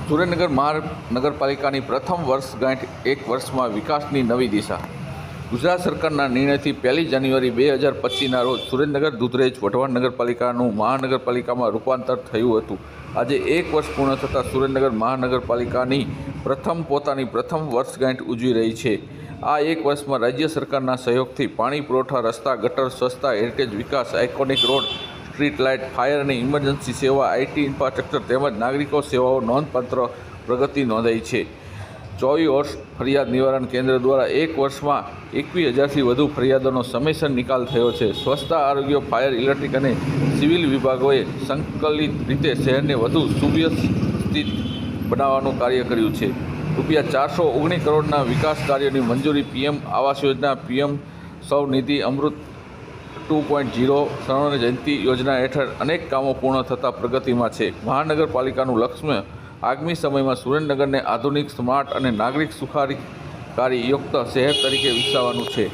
સુરેન્દ્રનગર મહાનગરપાલિકાની પ્રથમ વર્ષગાંઠ 1 વર્ષમાં વિકાસની નવી દિશા. ગુજરાત સરકારના નિર્ણયથી 1 જાન્યુઆરી 2025ના રોજ સુરેન્દ્રનગર દુધરેજ વઢવાણ નગરપાલિકાનું મહાનગરપાલિકામાં રૂપાંતર થયું હતું. આજે 1 વર્ષ પૂર્ણ થતાં સુરેન્દ્રનગર મહાનગરપાલિકાની પોતાની પ્રથમ વર્ષગાંઠ ઉજવી રહી છે. આ 1 વર્ષમાં રાજ્ય સરકારના સહયોગથી પાણી પુરવઠા, રસ્તા, ગટર, સ્વચ્છતા, હેરિટેજ વિકાસ, iconic road, street light, fire અને ઇમરજન્સી સેવા, આઈટી ઇન્ફ્રાસ્ટ્રક્ચર તેમજ નાગરિકો સેવાઓ નોંધપાત્ર પ્રગતિ નોંધાઈ છે. 24 વર્ષ ફરિયાદ નિવારણ કેન્દ્ર દ્વારા 1 વર્ષમાં 21,000થી વધુ ફરિયાદોનો સમયસર નિકાલ થયો છે. સ્વચ્છતા, આરોગ્ય, ફાયર, ઇલેક્ટ્રિક અને સિવિલ વિભાગોએ સંકલિત રીતે શહેરને વધુ સુવ્યવસ્થિત બનાવવાનું કાર્ય કર્યું છે. ₹419 કરોડના વિકાસ કાર્યોની મંજૂરી. પીએમ આવાસ યોજના, પીએમ સ્વનિધિ, અમૃત 2.0, સ્વર્ણ જયંતિ યોજના હેઠળ અનેક કામો પૂર્ણ થતાં પ્રગતિમાં છે. મહાનગરપાલિકાનું લક્ષ્ય આગામી સમયમાં સુરેન્દ્રનગરને આધુનિક, સ્માર્ટ અને નાગરિક સુખાકારી યુક્ત શહેર તરીકે વિકસાવવાનું છે.